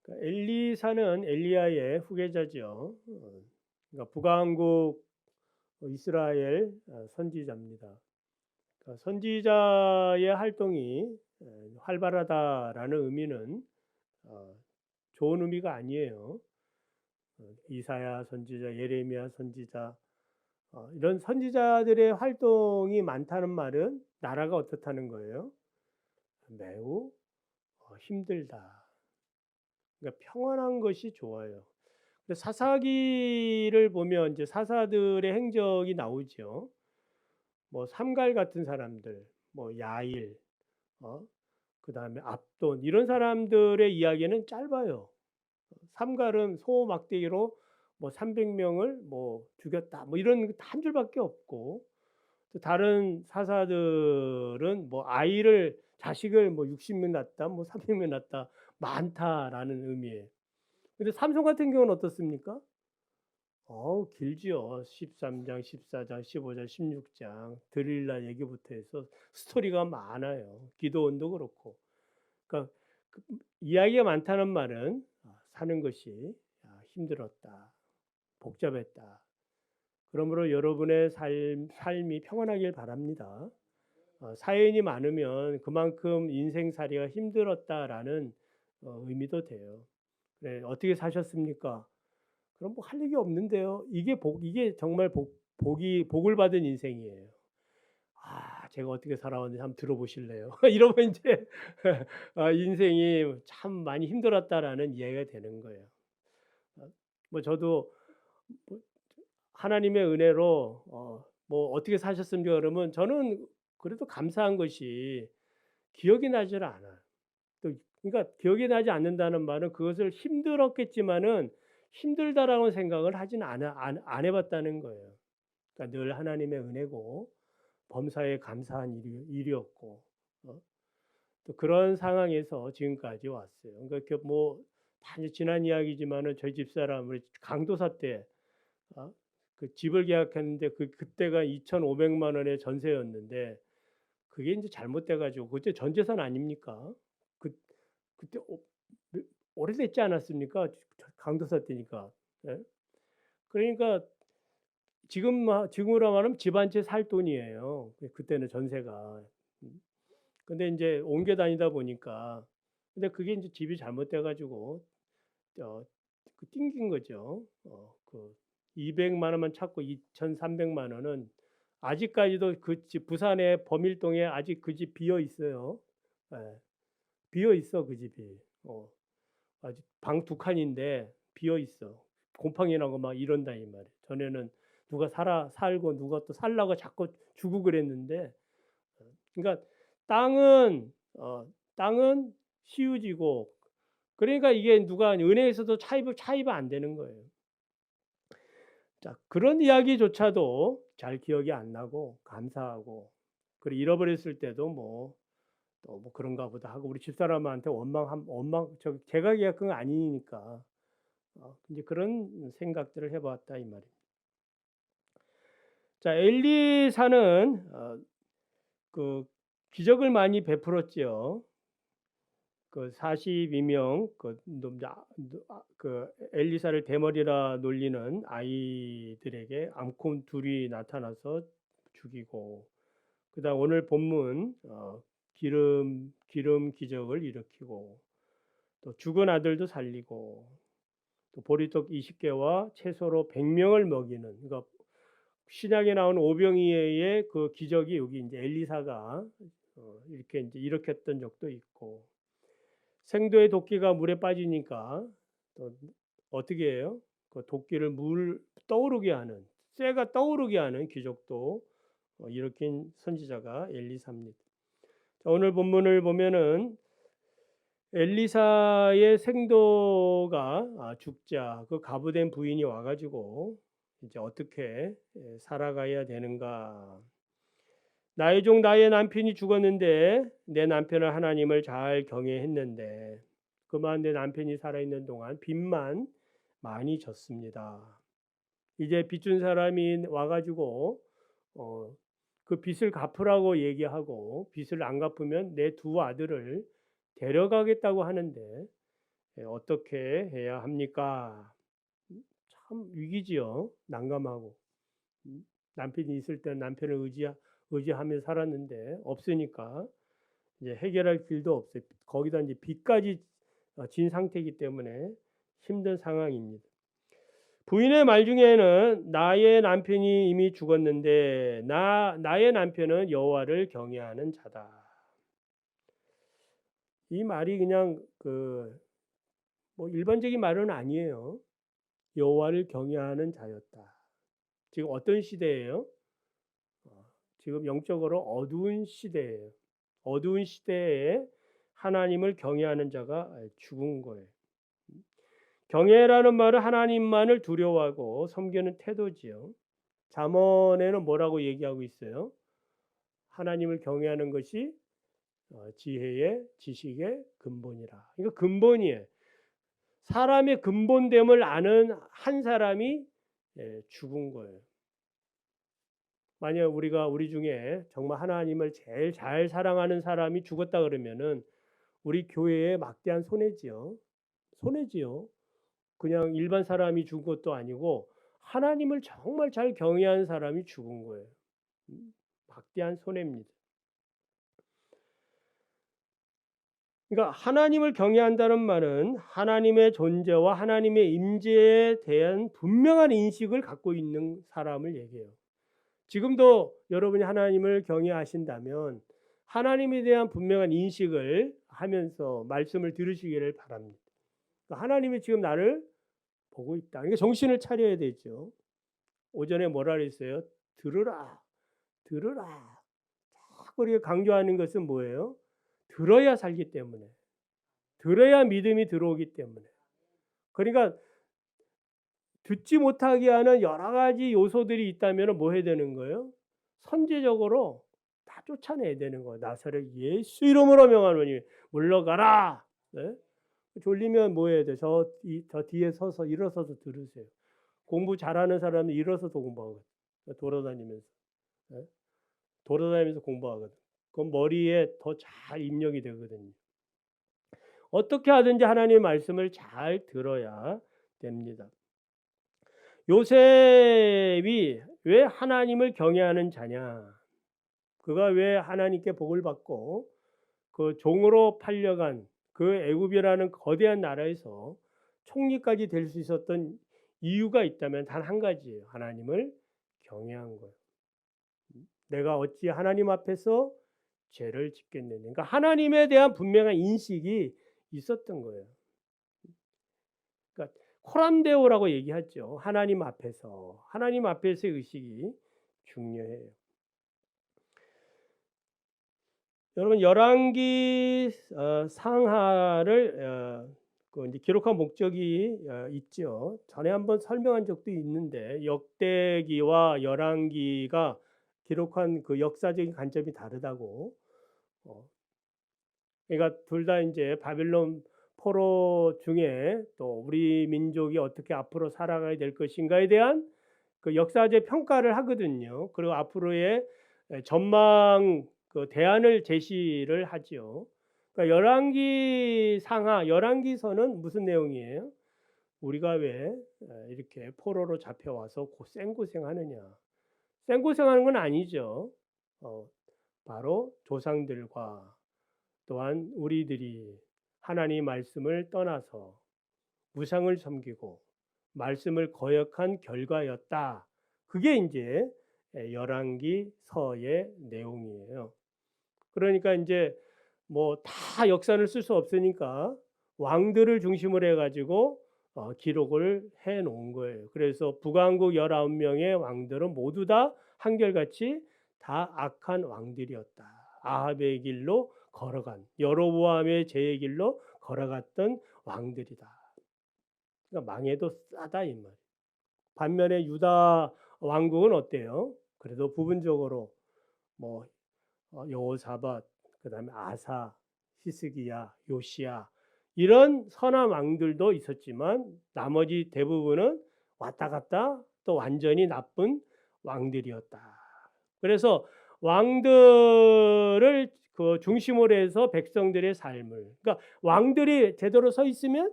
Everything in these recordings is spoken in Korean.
그러니까 엘리사는 엘리야의 후계자죠. 그러니까 북왕국 이스라엘 선지자입니다. 그러니까 선지자의 활동이 활발하다라는 의미는 어, 좋은 의미가 아니에요. 이사야 선지자, 예레미야 선지자, 이런 선지자들의 활동이 많다는 말은 나라가 어떻다는 거예요? 매우 힘들다. 그러니까 평안한 것이 좋아요. 사사기를 보면 이제 사사들의 행적이 나오죠. 뭐 삼갈 같은 사람들, 뭐 야일, 어, 그다음에 압돈 이런 사람들의 이야기는 짧아요. 삼갈은 소 막대기로 뭐 300명을 뭐 죽였다. 뭐 이런 한 줄밖에 없고 또 다른 사사들은 뭐 아이를 자식을 뭐 60명 낳았다, 뭐 300명 낳았다, 많다라는 의미예요. 근데 삼손 같은 경우는 어떻습니까? 길지요. 13장, 14장, 15장, 16장 드릴라 얘기부터 해서 스토리가 많아요. 기도원도 그렇고. 그러니까 그 이야기가 많다는 말은 사는 것이 힘들었다, 복잡했다. 그러므로 여러분의 삶이 평안하길 바랍니다. 사연이 많으면 그만큼 인생살이가 힘들었다라는 의미도 돼요. 그래, 어떻게 사셨습니까? 그럼 뭐 할 얘기 없는데요. 이게 정말 복을 받은 인생이에요. 제가 어떻게 살아왔는지 한번 들어보실래요? 이러면 이제 인생이 참 많이 힘들었다라는 이해가 되는 거예요. 뭐 저도 뭐 하나님의 은혜로 뭐 어떻게 사셨습니까? 그러면 저는 그래도 감사한 것이 기억이 나질 않아요. 또 그러니까 기억이 나지 않는다는 말은 그것을 힘들었겠지만은 힘들다라고 생각을 하진 안 해봤다는 거예요. 그러니까 늘 하나님의 은혜고 범사에 감사한 일이었고 또 그런 상황에서 지금까지 왔어요. 그러니까 뭐 지난 이야기지만은 저희 집사람 우리 강도사 때 어? 그 집을 계약했는데 그때가 2,500만 원의 전세였는데 그게 이제 잘못돼 가지고 그때 전 재산 아닙니까? 그 그때 오래됐지 않았습니까? 강도사 때니까. 예? 그러니까 지금으로 말하면 집 한 채 살 돈이에요. 그때는 전세가. 근데 이제 옮겨 다니다 보니까 근데 그게 이제 집이 잘못돼 가지고 어 띵긴 거죠. 그 200만 원만 찾고 2,300만 원은 아직까지도 그 집 부산의 범일동에 아직 그 집 비어 있어요. 예. 비어 있어 그 집이. 아직 방 두 칸인데 비어 있어. 곰팡이 나고 막 이런다 이 말이에요. 전에는 누가 살고 누가 또 살라고 자꾸 주고 그랬는데 그러니까 땅은 땅은 시우지고 그러니까 이게 누가 은혜에서도 차입이 안 되는 거예요. 자, 그런 이야기조차도 잘 기억이 안 나고 감사하고 그리고 잃어버렸을 때도 뭐 또 뭐 그런가 보다 하고 우리 집사람한테 원망 제가 계약한 건 아니니까 이제 그런 생각들을 해봤다 이 말입니다. 자, 엘리사는 그 기적을 많이 베풀었지요. 그 42명 그 엘리사를 대머리라 놀리는 아이들에게 암컷 둘이 나타나서 죽이고 그다음 오늘 본문 기름 기적을 일으키고 또 죽은 아들도 살리고 또 보리떡 20개와 채소로 100명을 먹이는 그러니까 신약에 나온 오병이어의 그 기적이 여기 이제 엘리사가 이렇게 이제 일으켰던 적도 있고 생도의 도끼가 물에 빠지니까 또 어떻게 해요? 그 도끼를 물 떠오르게 하는 쇠가 떠오르게 하는 기적도 일으킨 선지자가 엘리사입니다. 자, 오늘 본문을 보면은 엘리사의 생도가 죽자 그 가부된 부인이 와가지고 이제 어떻게 살아가야 되는가? 나의 종 나의 남편이 죽었는데 내 남편은 하나님을 잘 경외했는데 그만 내 남편이 살아있는 동안 빚만 많이 졌습니다. 이제 빚준 사람이 와가지고 어, 그 빚을 갚으라고 얘기하고 빚을 안 갚으면 내 두 아들을 데려가겠다고 하는데 어떻게 해야 합니까? 참 위기지요. 난감하고. 남편이 있을 때는 남편을 의지하며 살았는데 없으니까 이제 해결할 길도 없어요. 거기다 이제 빚까지 진 상태이기 때문에 힘든 상황입니다. 부인의 말 중에는 나의 남편이 이미 죽었는데 나의 남편은 여호와를 경외하는 자다. 이 말이 그냥 뭐 일반적인 말은 아니에요. 여호와를 경외하는 자였다. 지금 어떤 시대예요? 지금 영적으로 어두운 시대예요. 어두운 시대에 하나님을 경외하는 자가 죽은 거예요. 경외라는 말은 하나님만을 두려워하고 섬기는 태도지요. 잠언에는 뭐라고 얘기하고 있어요? 하나님을 경외하는 것이 지혜의 지식의 근본이라. 이거 근본이에요. 사람의 근본됨을 아는 한 사람이 죽은 거예요. 만약 우리 중에 정말 하나님을 제일 잘 사랑하는 사람이 죽었다 그러면은 우리 교회에 막대한 손해지요. 손해지요. 그냥 일반 사람이 죽은 것도 아니고 하나님을 정말 잘 경외하는 사람이 죽은 거예요. 막대한 손해입니다. 그러니까 하나님을 경외한다는 말은 하나님의 존재와 하나님의 임재에 대한 분명한 인식을 갖고 있는 사람을 얘기해요. 지금도 여러분이 하나님을 경외하신다면 하나님에 대한 분명한 인식을 하면서 말씀을 들으시기를 바랍니다. 그러니까 하나님이 지금 나를 보고 있다. 그러니까 정신을 차려야 되죠. 오전에 뭐라 그랬어요? 들으라. 들으라. 자꾸 우리가 강조하는 것은 뭐예요? 들어야 살기 때문에. 들어야 믿음이 들어오기 때문에. 그러니까 듣지 못하게 하는 여러 가지 요소들이 있다면 뭐 해야 되는 거예요? 선제적으로 다 쫓아내야 되는 거예요. 나사렛 예수 이름으로 명하노니 물러가라. 네? 졸리면 뭐 해야 돼? 저 뒤에 서서 일어서서 들으세요. 공부 잘하는 사람은 일어서서 공부하거든. 돌아다니면서. 네? 돌아다니면서 공부하거든. 그럼 머리에 더 잘 입력이 되거든요. 어떻게 하든지 하나님의 말씀을 잘 들어야 됩니다. 요셉이 왜 하나님을 경외하는 자냐? 그가 왜 하나님께 복을 받고 그 종으로 팔려간 그 애굽이라는 거대한 나라에서 총리까지 될 수 있었던 이유가 있다면 단 한 가지예요. 하나님을 경외한 거예요. 내가 어찌 하나님 앞에서 죄를 짓겠느냐. 그러니까 하나님에 대한 분명한 인식이 있었던 거예요. 그러니까 코란데오라고 얘기하죠. 하나님 앞에서의 의식이 중요해요. 여러분 열왕기 상하를 이제 기록한 목적이 있죠. 전에 한번 설명한 적도 있는데 역대기와 열왕기가 기록한 그 역사적인 관점이 다르다고. 그러니까 둘 다 이제 바빌론 포로 중에 또 우리 민족이 어떻게 앞으로 살아가야 될 것인가에 대한 그 역사적 평가를 하거든요. 그리고 앞으로의 전망 그 대안을 제시를 하죠. 그러니까 열왕기서는 무슨 내용이에요? 우리가 왜 이렇게 포로로 잡혀와서 생고생하느냐? 생고생하는 건 아니죠. 바로 조상들과 또한 우리들이 하나님 말씀을 떠나서 우상을 섬기고 말씀을 거역한 결과였다. 그게 이제 열왕기서의 내용이에요. 그러니까 이제 뭐 다 역사를 쓸 수 없으니까 왕들을 중심으로 해가지고 기록을 해 놓은 거예요. 그래서 북왕국 19명의 왕들은 모두 다 한결같이 다 악한 왕들이었다. 아합의 길로 걸어간 여로보암의 죄의 길로 걸어갔던 왕들이다. 그러니까 망해도 싸다 이 말. 반면에 유다 왕국은 어때요? 그래도 부분적으로 뭐 여호사밧, 그다음에 아사, 히스기야, 요시야 이런 선한 왕들도 있었지만 나머지 대부분은 왔다 갔다 또 완전히 나쁜 왕들이었다. 그래서 왕들을 그 중심으로 해서 백성들의 삶을, 그러니까 왕들이 제대로 서 있으면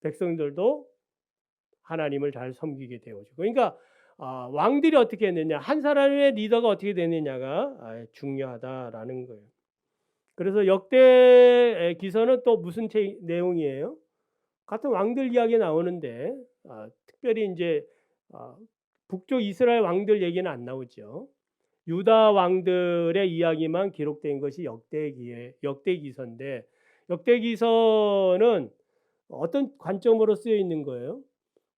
백성들도 하나님을 잘 섬기게 되어지고. 그러니까 왕들이 어떻게 했느냐, 한 사람의 리더가 어떻게 되느냐가 중요하다라는 거예요. 그래서 역대기서는 또 무슨 내용이에요? 같은 왕들 이야기 나오는데 특별히 이제 북쪽 이스라엘 왕들 얘기는 안 나오죠. 유다 왕들의 이야기만 기록된 것이 역대기서인데, 역대기서는 어떤 관점으로 쓰여 있는 거예요?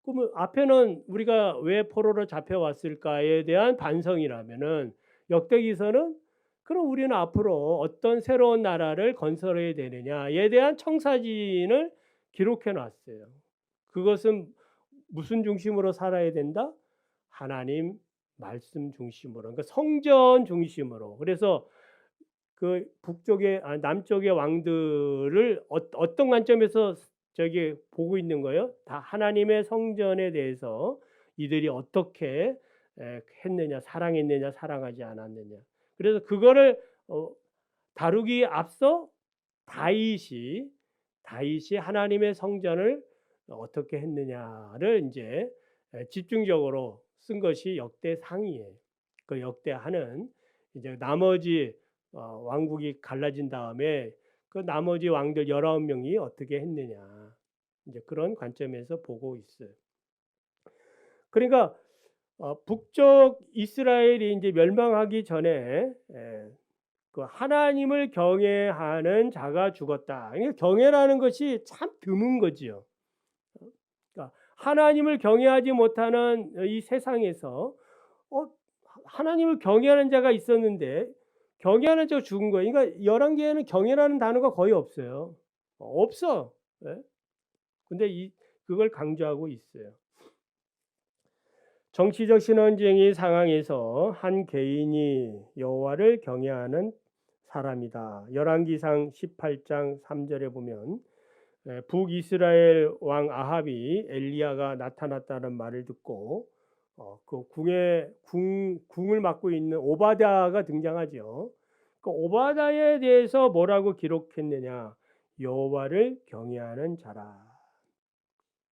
그러면 앞에는 우리가 왜 포로로 잡혀왔을까에 대한 반성이라면은, 역대기서는 그럼 우리는 앞으로 어떤 새로운 나라를 건설해야 되느냐에 대한 청사진을 기록해 놨어요. 그것은 무슨 중심으로 살아야 된다? 하나님 말씀 중심으로, 그러니까 성전 중심으로. 그래서 그 남쪽의 왕들을 어떤 관점에서 저기 보고 있는 거예요? 다 하나님의 성전에 대해서 이들이 어떻게 했느냐, 사랑했느냐, 사랑하지 않았느냐. 그래서 그거를 다루기 앞서 다윗이 하나님의 성전을 어떻게 했느냐를 이제 집중적으로 쓴 것이 역대상이에요. 그 역대하는 이제 나머지 왕국이 갈라진 다음에 그 나머지 왕들 19명이 어떻게 했느냐, 이제 그런 관점에서 보고 있어요. 그러니까 북쪽 이스라엘이 이제 멸망하기 전에 그 하나님을 경외하는 자가 죽었다. 그러니까 경외라는 것이 참 드문 거지요. 그러니까 하나님을 경외하지 못하는 이 세상에서 하나님을 경외하는 자가 있었는데 경외하는 자가 죽은 거예요. 그러니까 열왕기에는 경외라는 단어가 거의 없어요. 없어. 예? 근데 그걸 강조하고 있어요. 정치적 신원쟁의 상황에서 한 개인이 여호와를 경외하는 사람이다. 열왕기상 18장 3절에 보면 북이스라엘 왕 아합이 엘리야가 나타났다는 말을 듣고 그 궁을 맡고 있는 오바댜가 등장하죠. 그 오바댜에 대해서 뭐라고 기록했느냐? 여호와를 경외하는 자라.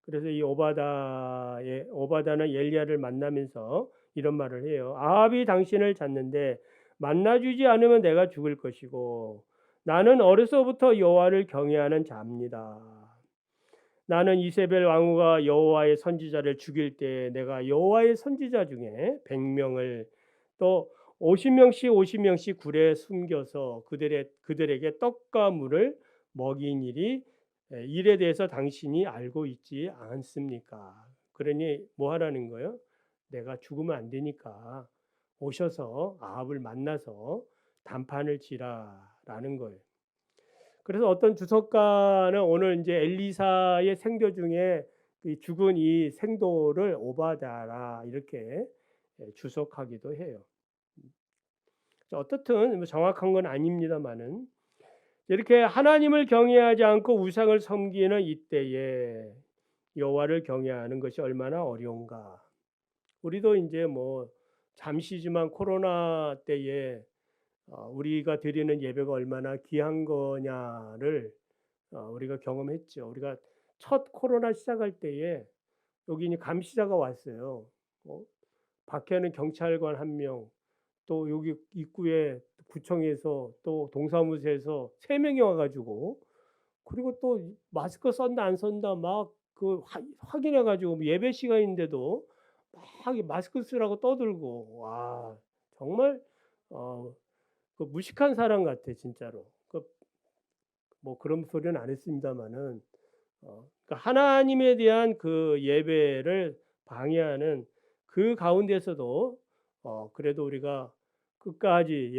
그래서 이 오바댜는 엘리야를 만나면서 이런 말을 해요. 아합이 당신을 찾는데 만나주지 않으면 내가 죽을 것이고 나는 어려서부터 여호와를 경외하는 자입니다. 나는 이세벨 왕후가 여호와의 선지자를 죽일 때 내가 여호와의 선지자 중에 100명을 또 50명씩 굴에 숨겨서 그들에게 떡과 물을 먹인 일에 대해서 당신이 알고 있지 않습니까? 그러니 뭐 하라는 거예요? 내가 죽으면 안 되니까 오셔서 아합을 만나서 단판을 지라라는 거예요. 그래서 어떤 주석가는 오늘 이제 엘리사의 생도 중에 죽은 이 생도를 오바댜라 이렇게 주석하기도 해요. 어떻든 정확한 건 아닙니다만은 이렇게 하나님을 경외하지 않고 우상을 섬기는 이때에 여호와를 경외하는 것이 얼마나 어려운가. 우리도 이제 뭐 잠시지만 코로나 때에 우리가 드리는 예배가 얼마나 귀한 거냐를 우리가 경험했죠. 우리가 첫 코로나 시작할 때에 여기 감시자가 왔어요. 밖에는 경찰관 1명, 또 여기 입구에 구청에서 또 동사무소에서 3명이 와가지고, 그리고 또 마스크 썼나 안 썼나 막 그 확인해가지고 예배 시간인데도 막 마스크 쓰라고 떠들고, 와 정말 그 무식한 사람 같아 진짜로. 뭐 그런 소리는 안 했습니다만은 그러니까 하나님에 대한 그 예배를 방해하는 그 가운데서도 그래도 우리가 끝까지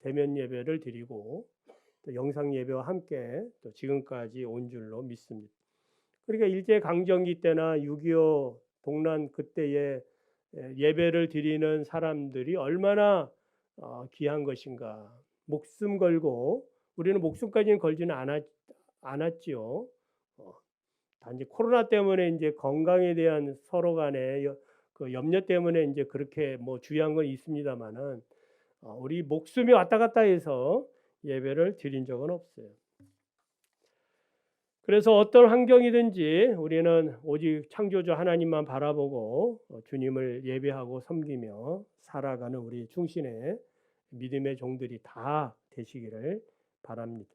대면 예배를 드리고 또 영상 예배와 함께 또 지금까지 온 줄로 믿습니다. 그러니까 일제 강점기 때나 6.25 동란 그때에 예배를 드리는 사람들이 얼마나 귀한 것인가. 목숨 걸고, 우리는 목숨까지는 걸지는 않았지요. 단지 코로나 때문에 이제 건강에 대한 서로 간의 그 염려 때문에 이제 그렇게 뭐 주의한 건 있습니다만은 우리 목숨이 왔다 갔다 해서 예배를 드린 적은 없어요. 그래서 어떤 환경이든지 우리는 오직 창조주 하나님만 바라보고 주님을 예배하고 섬기며 살아가는 우리 충신의 믿음의 종들이 다 되시기를 바랍니다.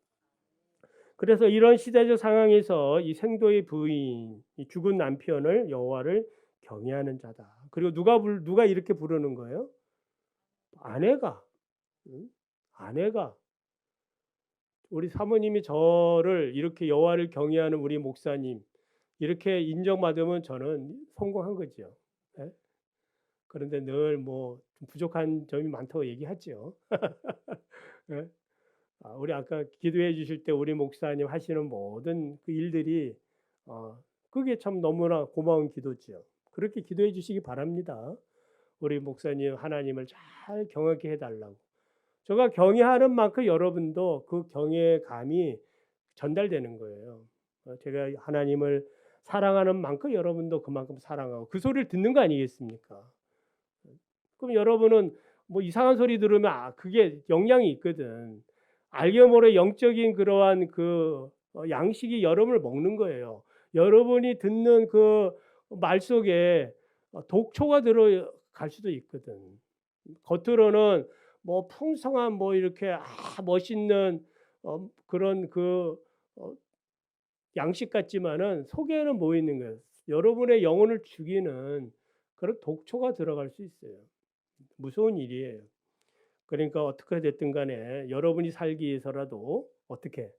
그래서 이런 시대적 상황에서 이 생도의 부인, 이 죽은 남편을 여호와를 경외하는 자다. 그리고 누가 이렇게 부르는 거예요? 아내가, 응? 아내가 우리 사모님이 저를 이렇게 여호와를 경외하는 우리 목사님 이렇게 인정받으면 저는 성공한 거죠. 예? 그런데 늘 뭐 좀 부족한 점이 많다고 얘기하죠. 예? 우리 아까 기도해 주실 때 우리 목사님 하시는 모든 그 일들이 그게 참 너무나 고마운 기도죠. 그렇게 기도해 주시기 바랍니다. 우리 목사님 하나님을 잘 경외하게 해달라고. 제가 경외하는 만큼 여러분도 그 경외감이 전달되는 거예요. 제가 하나님을 사랑하는 만큼 여러분도 그만큼 사랑하고 그 소리를 듣는 거 아니겠습니까? 그럼 여러분은 뭐 이상한 소리 들으면 그게 영향이 있거든. 알게 모르게 영적인 그러한 그 양식이 여러분을 먹는 거예요. 여러분이 듣는 그 말 속에 독초가 들어갈 수도 있거든. 겉으로는 뭐 풍성한 뭐 이렇게 멋있는 그런 그 어 양식 같지만은 속에는 뭐 있는 거예요? 여러분의 영혼을 죽이는 그런 독초가 들어갈 수 있어요. 무서운 일이에요. 그러니까 어떻게 됐든 간에 여러분이 살기 위해서라도 어떻게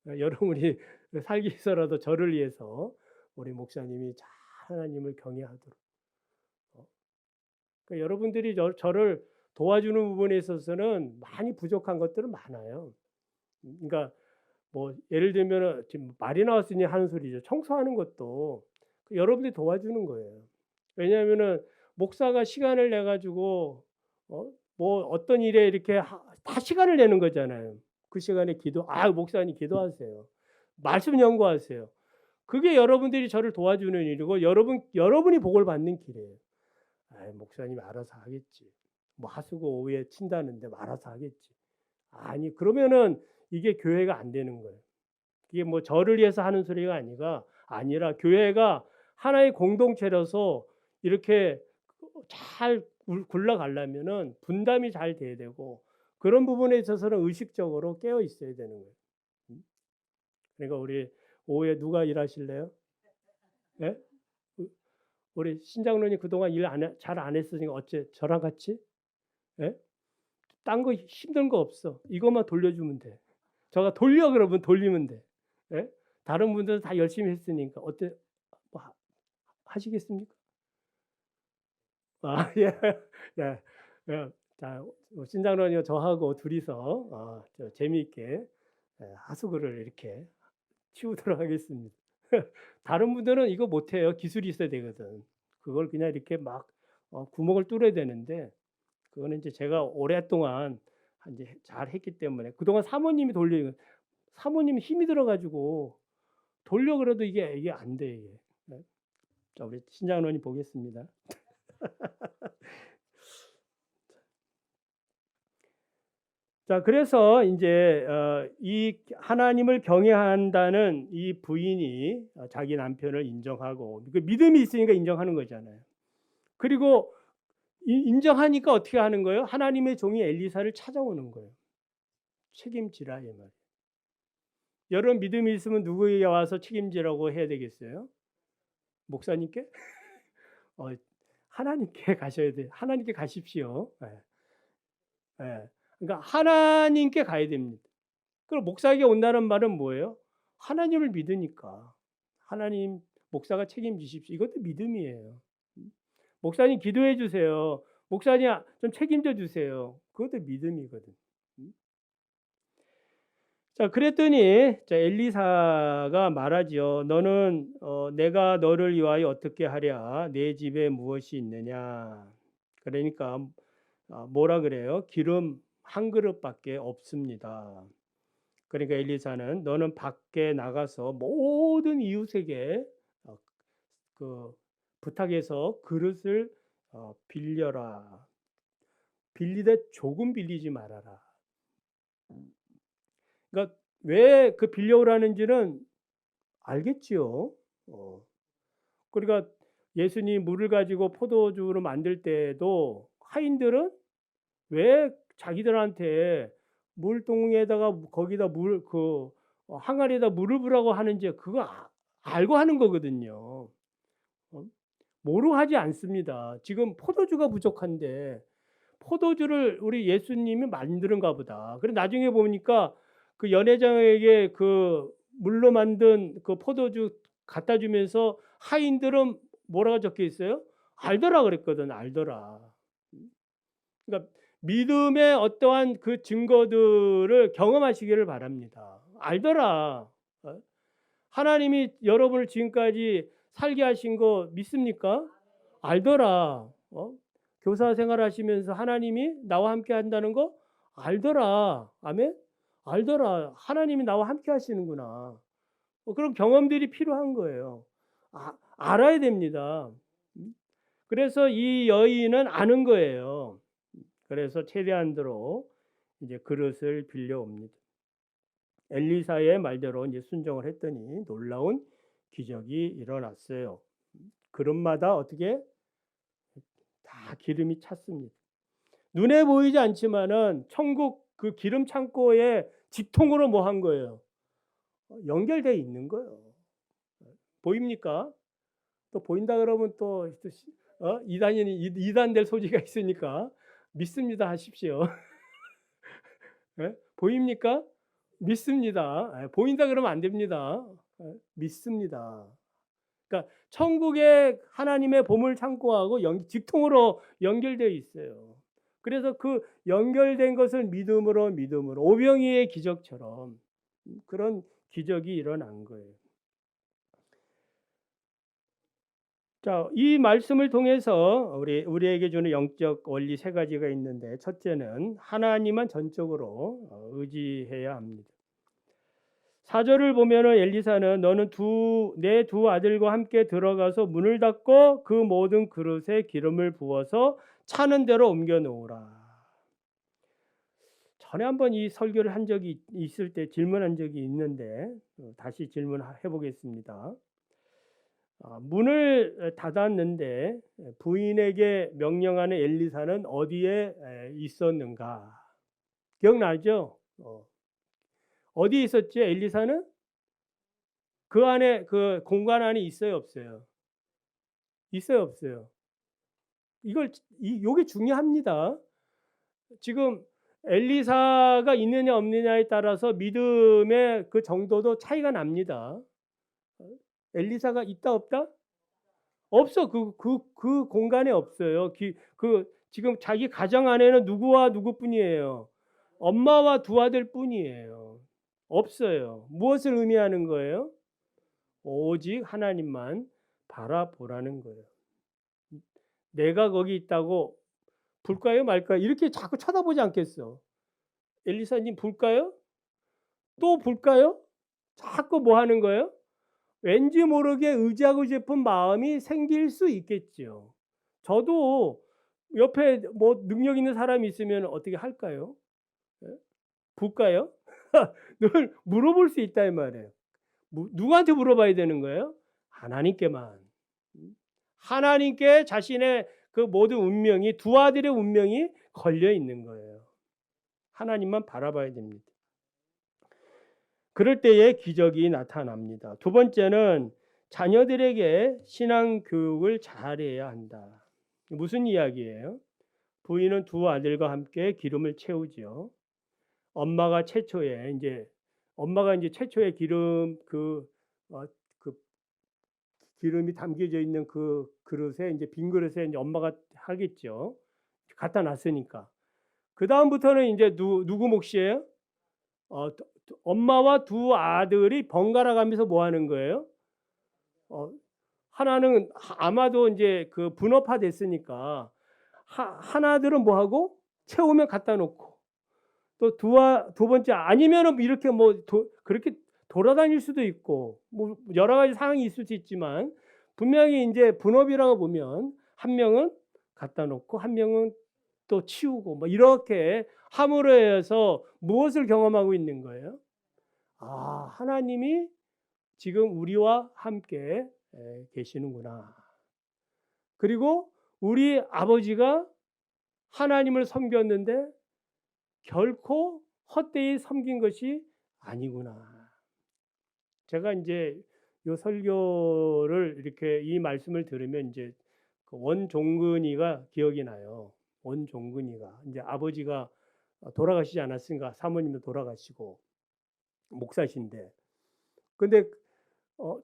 여러분이 살기 위해서라도 저를 위해서 우리 목사님이 잘 하나님을 경외하도록 그러니까 여러분들이 저를 도와주는 부분에 있어서는 많이 부족한 것들은 많아요. 그러니까 뭐 예를 들면은 지금 말이 나왔으니 하는 소리죠. 청소하는 것도 여러분들이 도와주는 거예요. 왜냐하면은 목사가 시간을 내 가지고 뭐 어떤 일에 이렇게 다 시간을 내는 거잖아요. 그 시간에 목사님 기도하세요. 말씀 연구하세요. 그게 여러분들이 저를 도와주는 일이고 여러분이 복을 받는 길이에요. 목사님이 알아서 하겠지. 뭐 하수구 오후에 친다는데 알아서 하겠지. 아니 그러면은 이게 교회가 안 되는 거예요. 이게 뭐 저를 위해서 하는 소리가 아니라 교회가 하나의 공동체라서 이렇게 잘 굴러가려면은 분담이 잘 돼야 되고 그런 부분에 있어서는 의식적으로 깨어 있어야 되는 거예요. 그러니까 우리 오후에 누가 일하실래요? 예? 우리 신장로님 그동안 일 잘 안 했으니까 어째 저랑 같이? 예? 딴 거 힘든 거 없어. 이것만 돌려주면 돼. 저가 돌려 그러면 돌리면 돼. 예? 다른 분들은 다 열심히 했으니까 어때? 뭐 하시겠습니까? 예. 예. 예. 자, 신장로님 저하고 둘이서 재미있게 하수구를 이렇게 치우도록 하겠습니다. 다른 분들은 이거 못해요. 기술이 있어야 되거든. 그걸 그냥 이렇게 막 구멍을 뚫어야 되는데 그거는 이제 제가 오랫동안 이제 잘 했기 때문에 그동안 사모님이 힘이 들어가지고 돌려 그래도 이게 안 돼, 이게. 네. 자, 우리 신장로님 보겠습니다. 자, 그래서 이제 이 하나님을 경외한다는 이 부인이 자기 남편을 인정하고 그 믿음이 있으니까 인정하는 거잖아요. 그리고 인정하니까 어떻게 하는 거예요? 하나님의 종이 엘리사를 찾아오는 거예요. 책임지라 이 말. 여러분 믿음이 있으면 누구에게 와서 책임지라고 해야 되겠어요? 목사님께? 어, 하나님께 가셔야 돼. 하나님께 가십시오. 예. 예. 그러니까 하나님께 가야 됩니다. 그럼 목사에게 온다는 말은 뭐예요? 하나님을 믿으니까. 하나님 목사가 책임지십시오. 이것도 믿음이에요. 목사님 기도해 주세요. 목사님 좀 책임져 주세요. 그것도 믿음이거든. 자, 그랬더니 엘리사가 말하지요. 너는 내가 너를 위하여 어떻게 하랴? 내 집에 무엇이 있느냐? 그러니까 뭐라 그래요? 기름 한 그릇밖에 없습니다. 그러니까 엘리사는 너는 밖에 나가서 모든 이웃에게 그 부탁해서 그릇을 빌려라. 빌리되 조금 빌리지 말아라. 그러니까 왜 그 빌려오라는지는 알겠지요. 어. 그러니까 예수님이 물을 가지고 포도주로 만들 때에도 하인들은 왜 자기들한테 물동에다가 거기다 물 항아리에다 물을 부라고 하는지 그거 알고 하는 거거든요. 어? 모르고 하지 않습니다. 지금 포도주가 부족한데 포도주를 우리 예수님이 만드는가 보다. 그래 나중에 보니까 그 연회장에게 그 물로 만든 그 포도주 갖다 주면서 하인들은 뭐라고 적혀 있어요? 알더라 그랬거든. 알더라. 그러니까 믿음의 어떠한 그 증거들을 경험하시기를 바랍니다. 알더라. 어? 하나님이 여러분을 지금까지 살게 하신 거 믿습니까? 알더라. 교사 생활하시면서 하나님이 나와 함께 한다는 거 알더라. 아멘. 알더라. 하나님이 나와 함께 하시는구나. 그런 경험들이 필요한 거예요. 알아야 됩니다. 그래서 이 여인은 아는 거예요. 그래서 최대한대로 이제 그릇을 빌려옵니다. 엘리사의 말대로 이제 순종을 했더니 놀라운 기적이 일어났어요. 그릇마다 어떻게 다 기름이 찼습니다. 눈에 보이지 않지만은 천국 그 기름 창고에 직통으로 뭐 한 거예요? 연결돼 있는 거예요. 보입니까? 또 보인다 그러면 또 이단될 소지가 있으니까 믿습니다 하십시오. 예? 보입니까? 믿습니다. 보인다 그러면 안 됩니다. 믿습니다. 그러니까 천국의 하나님의 보물 창고하고 직통으로 연결되어 있어요. 그래서 그 연결된 것을 믿음으로 오병이의 기적처럼 그런 기적이 일어난 거예요. 자, 이 말씀을 통해서 우리에게 주는 영적 원리 세 가지가 있는데 첫째는 하나님만 전적으로 의지해야 합니다. 4절을 보면은 엘리사는 너는 내 두 아들과 함께 들어가서 문을 닫고 그 모든 그릇에 기름을 부어서 차는 대로 옮겨 놓으라. 전에 한번 이 설교를 한 적이 있을 때 질문한 적이 있는데 다시 질문해 보겠습니다. 문을 닫았는데 부인에게 명령하는 엘리사는 어디에 있었는가? 기억나죠? 어디에 있었죠? 엘리사는 그 안에 그 공간 안에 있어요, 없어요? 있어요, 없어요? 요게 중요합니다. 지금 엘리사가 있느냐 없느냐에 따라서 믿음의 그 정도도 차이가 납니다. 엘리사가 있다 없다? 없어. 그 공간에 없어요. 지금 자기 가정 안에는 누구와 누구뿐이에요? 엄마와 두 아들뿐이에요. 없어요. 무엇을 의미하는 거예요? 오직 하나님만 바라보라는 거예요. 내가 거기 있다고 볼까요 말까요? 이렇게 자꾸 쳐다보지 않겠어. 엘리사님 볼까요? 또 볼까요? 자꾸 뭐 하는 거예요? 왠지 모르게 의지하고 싶은 마음이 생길 수 있겠죠. 저도 옆에 뭐 능력 있는 사람이 있으면 어떻게 할까요? 예? 볼까요? 늘 물어볼 수 있다 이 말이에요. 누구한테 물어봐야 되는 거예요? 하나님께만. 하나님께 자신의 그 모든 운명이 두 아들의 운명이 걸려 있는 거예요. 하나님만 바라봐야 됩니다. 그럴 때에 기적이 나타납니다. 두 번째는 자녀들에게 신앙 교육을 잘해야 한다. 무슨 이야기예요? 부인은 두 아들과 함께 기름을 채우죠. 엄마가 이제 최초의 기름 그 기름이 담겨져 있는 그 그릇에 이제 빈 그릇에 이제 엄마가 하겠죠. 갖다 놨으니까. 그 다음부터는 이제 누구 몫이에요? 엄마와 두 아들이 번갈아 가면서 뭐 하는 거예요? 하나는 아마도 이제 그 분업화 됐으니까 하나들은 뭐 하고 채우면 갖다 놓고 또 두 번째 아니면은 이렇게 그렇게 돌아다닐 수도 있고 뭐 여러 가지 상황이 있을 수 있지만 분명히 이제 분업이라고 보면 한 명은 갖다 놓고 한 명은 또 치우고 뭐 이렇게 함으로 해서 무엇을 경험하고 있는 거예요? 하나님이 지금 우리와 함께 계시는구나. 그리고 우리 아버지가 하나님을 섬겼는데 결코 헛되이 섬긴 것이 아니구나. 제가 이제 요 설교를 이렇게 이 말씀을 들으면 이제 그 원종근이가 기억이 나요. 원종근이가 이제 아버지가 돌아가시지 않았습니까? 사모님도 돌아가시고 목사신데. 근데 어,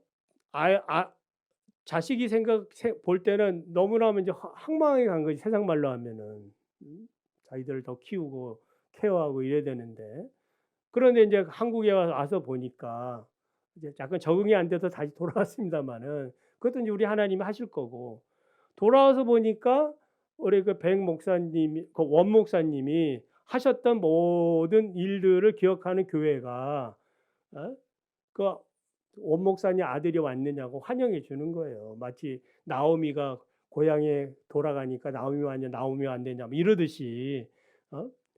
아, 자식이 볼 때는 너무나 이제 황망하게 간 거지. 세상 말로 하면은 자기들을 더 키우고 케어하고 이래야 되는데. 그런데 이제 한국에 와서 보니까 이제 약간 적응이 안 돼서 다시 돌아왔습니다만은 그것도 이제 우리 하나님이 하실 거고, 돌아와서 보니까 우리 그 백 목사님이, 그 원 목사님이 하셨던 모든 일들을 기억하는 교회가 그 원 목사님 아들이 왔느냐고 환영해 주는 거예요. 마치 나오미가 고향에 돌아가니까 나오미 왔냐, 나오미 왔느냐 뭐 이러듯이.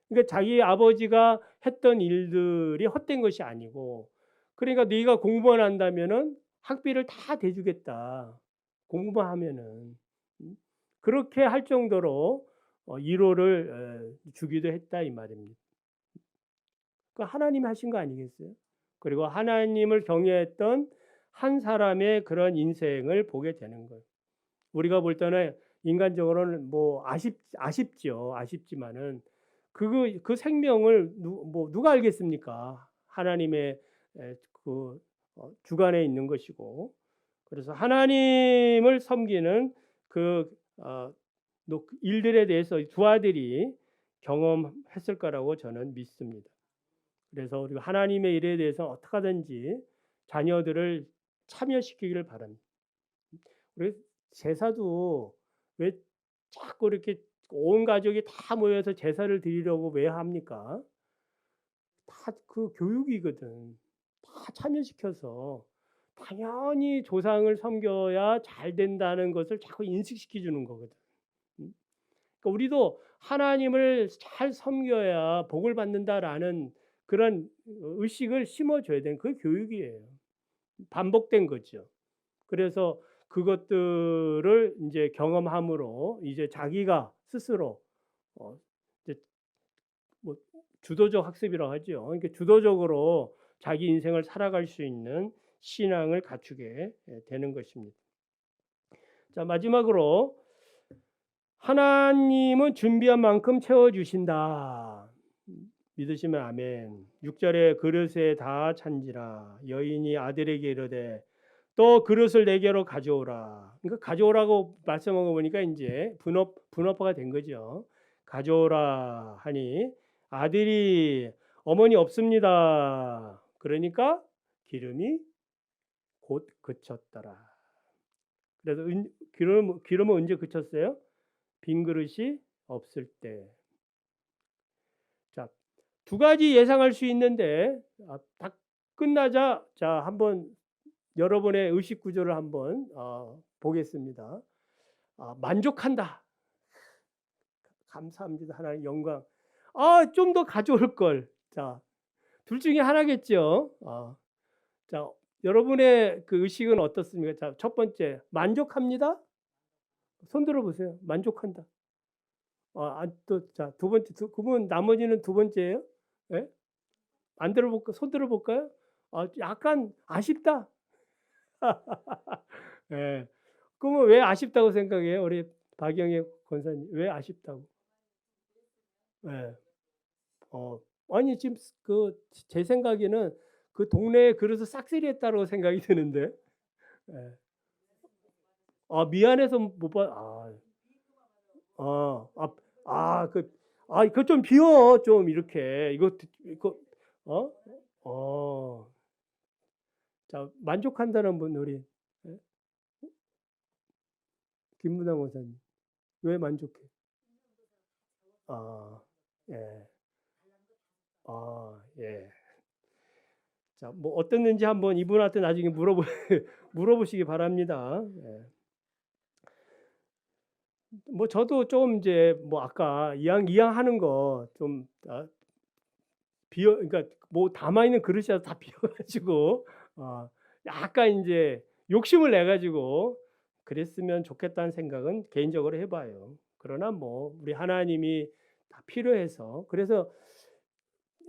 그러니까 자기 아버지가 했던 일들이 헛된 것이 아니고, 그러니까 네가 공부만 한다면은 학비를 다 대주겠다. 공부만 하면은. 그렇게 할 정도로 위로를 주기도 했다 이 말입니다. 그 하나님이 하신 거 아니겠어요? 그리고 하나님을 경외했던 한 사람의 그런 인생을 보게 되는 거예요. 우리가 볼 때는 인간적으로는 뭐 아쉽죠. 아쉽지만은 그 생명을 누가 알겠습니까? 하나님의 그 주관에 있는 것이고, 그래서 하나님을 섬기는 그 일들에 대해서 두 아들이 경험했을 거라고 저는 믿습니다. 그래서 우리가 하나님의 일에 대해서 어떻게 하든지 자녀들을 참여시키기를 바랍니다. 우리 제사도 왜 자꾸 이렇게 온 가족이 다 모여서 제사를 드리려고 왜 합니까? 다 그 교육이거든. 다 참여시켜서 당연히 조상을 섬겨야 잘 된다는 것을 자꾸 인식시켜 주는 거거든. 그러니까 우리도 하나님을 잘 섬겨야 복을 받는다라는 그런 의식을 심어줘야 되는 그 교육이에요. 반복된 거죠. 그래서 그것들을 이제 경험함으로 이제 자기가 스스로 이제 뭐 주도적 학습이라고 하죠. 그러니까 주도적으로 자기 인생을 살아갈 수 있는 신앙을 갖추게 되는 것입니다. 자, 마지막으로 하나님은 준비한 만큼 채워주신다. 믿으시면 아멘. 6절에 그릇에 다 찬지라 여인이 아들에게 이르되 또 그릇을 내게로 가져오라. 그러니까 가져오라고 말씀한 거 보니까 이제 분업화가 된 거죠. 가져오라 하니 아들이 어머니 없습니다. 그러니까 기름이 곧 그쳤더라. 그래서 기름은 언제 그쳤어요? 빈 그릇이 없을 때. 자, 두 가지 예상할 수 있는데 다 끝나자 자 한번 여러분의 의식 구조를 한번 보겠습니다. 만족한다. 감사합니다. 하나님 영광. 좀 더 가져올 걸. 자, 둘 중에 하나겠죠. 자, 여러분의 그 의식은 어떻습니까? 자, 첫 번째 만족합니다. 손 들어보세요. 만족한다. 자, 두 번째, 그분 나머지는 두 번째예요. 예? 안 들어볼까? 손 들어볼까요? 약간 아쉽다. 예. 그러면 왜 아쉽다고 생각해요? 우리 박영애 권사님 왜 아쉽다고? 예. 아니 지금 그 제 생각에는 그 동네에 그래서 싹쓸이했다고 생각이 드는데. 예. 미안해서 못 봐. 그거 좀 비워 좀 이렇게 이거 어? 어. 자, 만족한다는 분 우리 예? 김문당 원사님 왜 만족해? 아, 예. 예. 자, 뭐 어땠는지 한번 이분한테 나중에 물어보시기 바랍니다. 예. 뭐 저도 좀 이제 뭐 아까 이왕하는 거 좀 그러니까 뭐 담아 있는 그릇이 다 비어가지고 약간 인제 욕심을 내 가지고 그랬으면 좋겠다는 생각은 개인적으로 해 봐요. 그러나 뭐 우리 하나님이 다 필요해서 그래서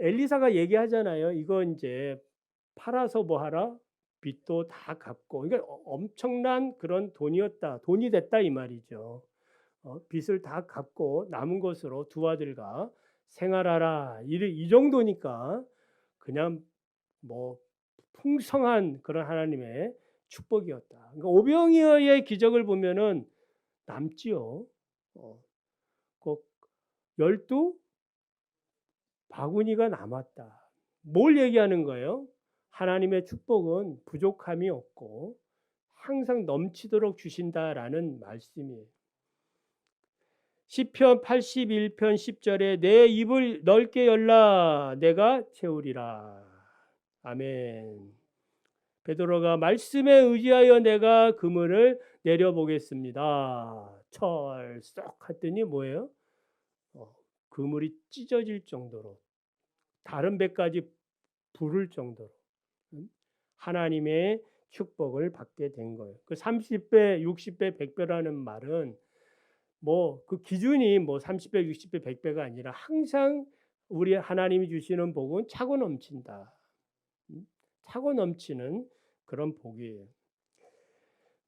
엘리사가 얘기하잖아요. "이거 인제 팔아서 뭐 하라? 빚도 다 갚고." 그러니까 엄청난 그런 돈이었다. 돈이 됐다 이 말이죠. 빚을 다 갚고 남은 것으로 두 아들과 생활하라. 이 정도니까 그냥 뭐 풍성한 그런 하나님의 축복이었다. 그러니까 오병이어의 기적을 보면은 남지요. 어, 꼭 12 바구니가 남았다. 뭘 얘기하는 거예요? 하나님의 축복은 부족함이 없고 항상 넘치도록 주신다라는 말씀이에요. 시편 81편 10절에 내 입을 넓게 열라 내가 채우리라. 아멘. 베드로가 말씀에 의지하여 내가 그물을 내려보겠습니다. 철썩 했더니 뭐예요? 그물이 찢어질 정도로 다른 배까지 부를 정도로 하나님의 축복을 받게 된 거예요. 그 30배, 60배, 100배라는 말은 뭐 그 기준이 뭐 30배, 60배, 100배가 아니라 항상 우리 하나님이 주시는 복은 차고 넘친다. 차고 넘치는 그런 복이에요.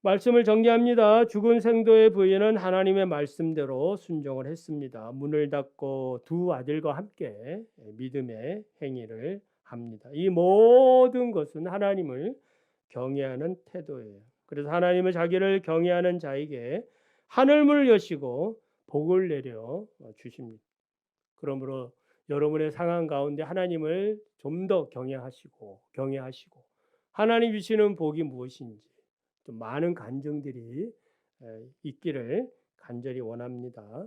말씀을 정리합니다. 죽은 생도의 부인은 하나님의 말씀대로 순종을 했습니다. 문을 닫고 두 아들과 함께 믿음의 행위를 합니다. 이 모든 것은 하나님을 경외하는 태도예요. 그래서 하나님은 자기를 경외하는 자에게 하늘문을 여시고 복을 내려 주십니다. 그러므로 여러분의 상황 가운데 하나님을 좀 더 경외하시고 하나님 주시는 복이 무엇인지 좀 많은 간증들이 있기를 간절히 원합니다.